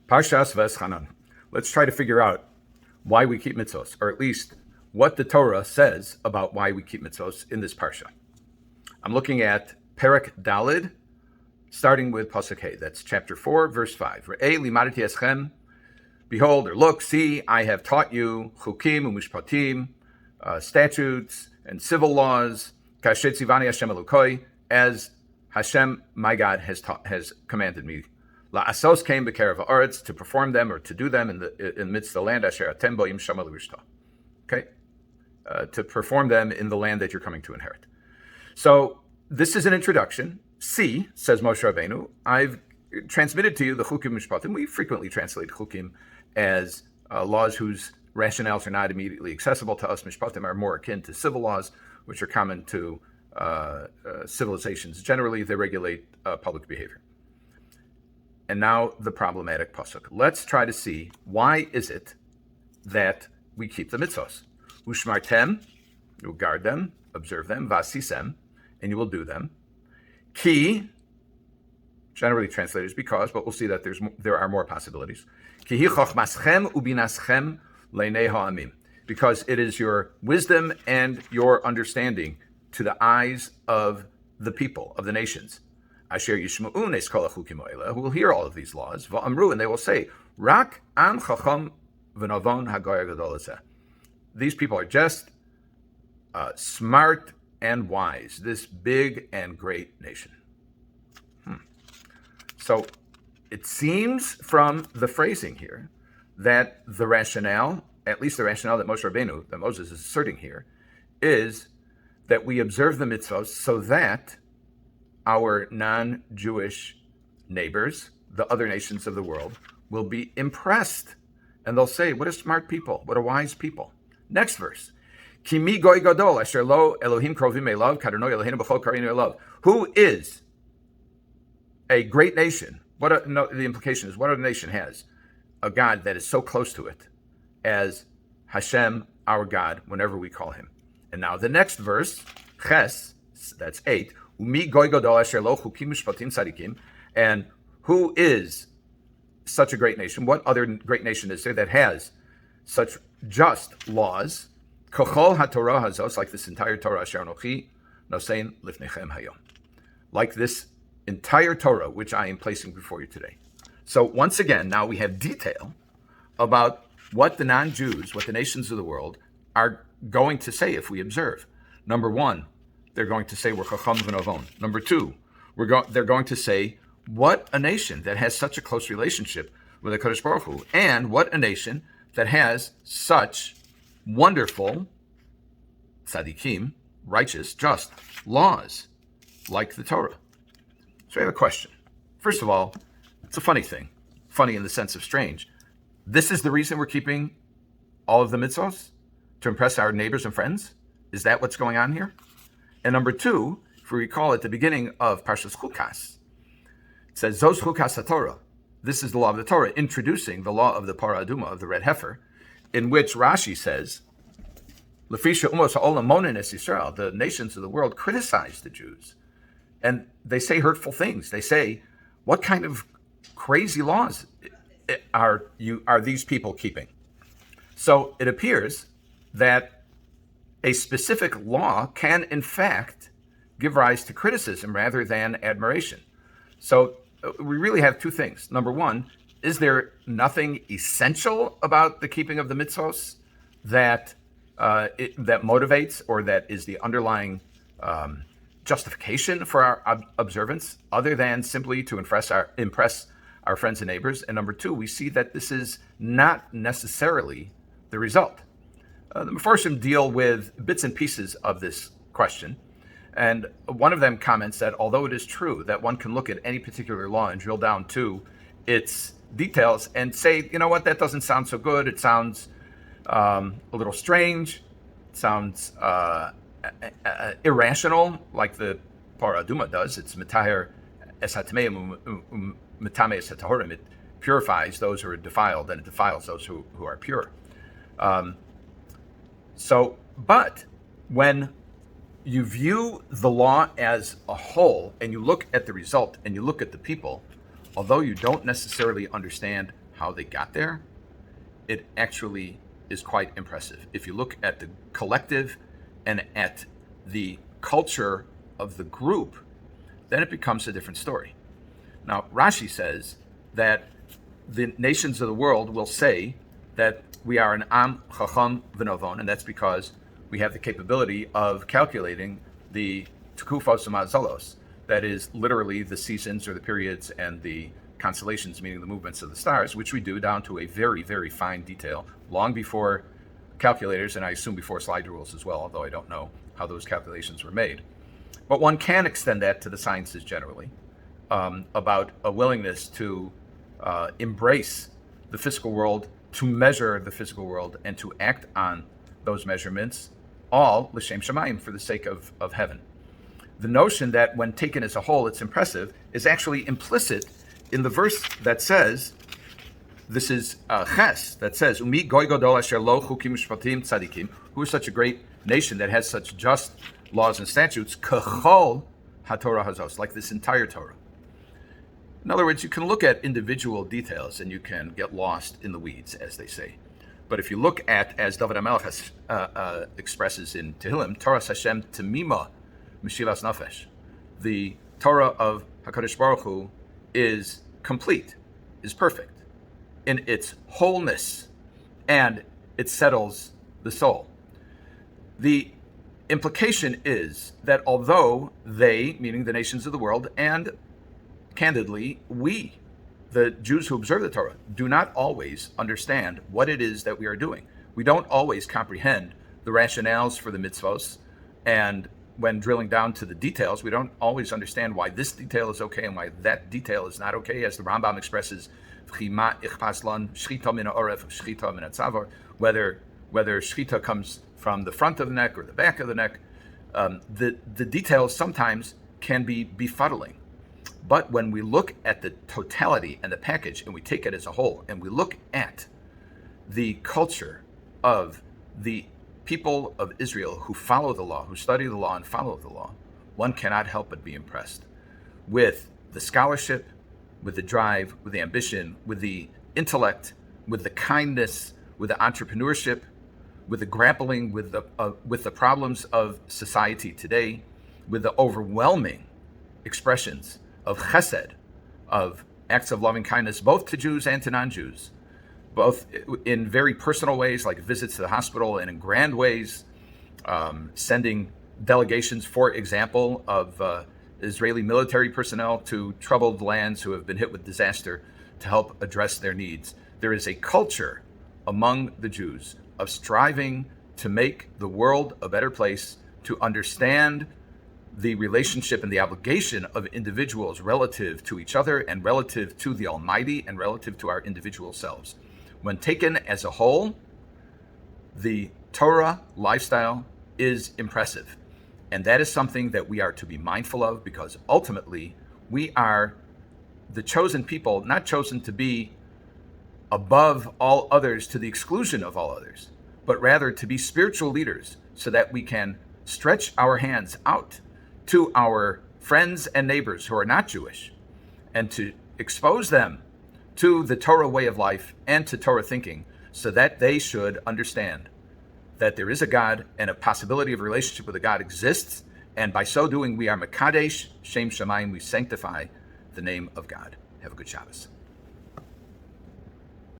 Parshas VaEschanan. Let's try to figure out why we keep mitzvos, or at least what the Torah says about why we keep mitzvos in this parsha. I'm looking at Perek Dalid, starting with Pasuk Hey. That's chapter 4, verse 5. Re'ei limadati eschem, behold, or look, see, I have taught you chukim u'mishpatim, statutes and civil laws, kasher tzivani Hashem Elokoi, as Hashem, my God, has commanded me. La'asos came b'kerev ha'aretz, to perform them or to do them in the midst of the land, asher atem bo yimshama l'rishta. Okay, to perform them in the land that you're coming to inherit. So this is an introduction. See, says Moshe Rabbeinu, I've transmitted to you the chukim mishpatim. We frequently translate chukim as laws whose rationales are not immediately accessible to us. Mishpatim are more akin to civil laws, which are common to civilizations. Generally, they regulate public behavior. And now the problematic pasuk. Let's try to see, why is it that we keep the mitzvos? Ushmartem, you will guard them, observe them, vasisem, and you will do them. Ki, generally translated as because, but we'll see that there are more possibilities. Ki hi chochmaschem ubinaschem leinei ha'amim, because it is your wisdom and your understanding to the eyes of the people, of the nations. Asher yishma'un es kol hachukim ha'eleh, who will hear all of these laws, va'amru, and they will say, Rak am chacham v'navon hagoy gadol hazeh. These people are just smart and wise, this big and great nation. So it seems from the phrasing here that the rationale, at least the rationale that Moshe Rabbeinu, that Moses is asserting here, is that we observe the mitzvos so that our non-Jewish neighbors, the other nations of the world, will be impressed. And they'll say, what a smart people, what a wise people. Next verse. Ki mi goy gadol asher lo Elohim krovim elav kaderno Eloheinu b'chol karinu elav. Who is a great nation? The implication is, what other nation has a God that is so close to it as Hashem, our God, whenever we call him? And now the next verse, Ches, that's 8. Umi goy gadol asher lo chukim mishpatim tzadikim. And who is such a great nation? What other great nation is there that has such just laws? Kochol haTorah hazos, like this entire Torah, asher anochi nosein lifnechem hayom, like this entire Torah which I am placing before you today. So once again, now we have detail about what the non-Jews, what the nations of the world are going to say if we observe. Number one, they're going to say we're chacham v'novon. Number two, they're going to say what a nation that has such a close relationship with the Kadosh Baruch Hu, and what a nation that has such wonderful tzadikim, righteous, just laws like the Torah. So I have a question. First of all, it's a funny thing. Funny in the sense of strange. This is the reason we're keeping all of the mitzvos? To impress our neighbors and friends? Is that what's going on here? And number two, if we recall at the beginning of Parshas Chukas, it says, Zos Chukas HaTorah. This is the law of the Torah, introducing the law of the Parah Aduma, of the red heifer, in which Rashi says, Lefisha umos ha'olam monin es Yisrael, the nations of the world criticize the Jews. And they say hurtful things. They say, what kind of crazy laws are these people keeping? So it appears that a specific law can, in fact, give rise to criticism rather than admiration. So we really have two things. Number one, is there nothing essential about the keeping of the mitzvos that that motivates, or that is the underlying justification for our observance, other than simply to impress our friends and neighbors? And number two, we see that this is not necessarily the result. The Mefarshim deal with bits and pieces of this question, and one of them comments that although it is true that one can look at any particular law and drill down to its details and say, you know what, that doesn't sound so good, it sounds a little strange, it sounds irrational, like the Parah Aduma does. It's mitaher es hatamei mitame es hatahorim. It purifies those who are defiled, and it defiles those who are pure. But when you view the law as a whole, and you look at the result, and you look at the people, although you don't necessarily understand how they got there, it actually is quite impressive. If you look at the collective and at the culture of the group, then it becomes a different story. Now, Rashi says that the nations of the world will say that we are an Am Chacham V'Novon, and that's because we have the capability of calculating the Tukufos U'Mazalos, that is literally the seasons or the periods and the constellations, meaning the movements of the stars, which we do down to a very, very fine detail, long before calculators, and I assume before slide rules as well, although I don't know how those calculations were made. But one can extend that to the sciences generally, about a willingness to embrace the physical world, to measure the physical world, and to act on those measurements, all l'shem shamayim, for the sake of heaven. The notion that when taken as a whole it's impressive is actually implicit in the verse that says, this is Ches, that says, Umi goy gadol asher lo chukim mishpatim tzadikim, who is such a great nation that has such just laws and statutes, kachol haTorah hazos, like this entire Torah. In other words, you can look at individual details and you can get lost in the weeds, as they say. But if you look at, as David HaMelech expresses in Tehillim, Torah Hashem Temima Meshilas Nafesh, the Torah of HaKadosh Baruch Hu is complete, is perfect in its wholeness, and it settles the soul. The implication is that although they, meaning the nations of the world, and candidly, we, the Jews who observe the Torah, do not always understand what it is that we are doing. We don't always comprehend the rationales for the Mitzvos, and when drilling down to the details, we don't always understand why this detail is okay and why that detail is not okay, as the Rambam expresses, whether shchita comes from the front of the neck or the back of the neck. The details sometimes can be befuddling. But when we look at the totality and the package, and we take it as a whole, and we look at the culture of the people of Israel who follow the law, who study the law and follow the law, one cannot help but be impressed with the scholarship, with the drive, with the ambition, with the intellect, with the kindness, with the entrepreneurship, with the grappling with the problems of society today, with the overwhelming expressions of chesed, of acts of loving kindness, both to Jews and to non-Jews, both in very personal ways, like visits to the hospital, and in grand ways, sending delegations, for example, of Israeli military personnel to troubled lands who have been hit with disaster to help address their needs. There is a culture among the Jews of striving to make the world a better place, to understand the relationship and the obligation of individuals relative to each other and relative to the Almighty and relative to our individual selves. When taken as a whole, the Torah lifestyle is impressive. And that is something that we are to be mindful of, because ultimately we are the chosen people, not chosen to be above all others to the exclusion of all others, but rather to be spiritual leaders so that we can stretch our hands out to our friends and neighbors who are not Jewish, and to expose them to the Torah way of life and to Torah thinking, so that they should understand that there is a God and a possibility of relationship with a God exists, and by so doing we are Mekadesh Shem Shamayim, we sanctify the name of God. Have a good Shabbos.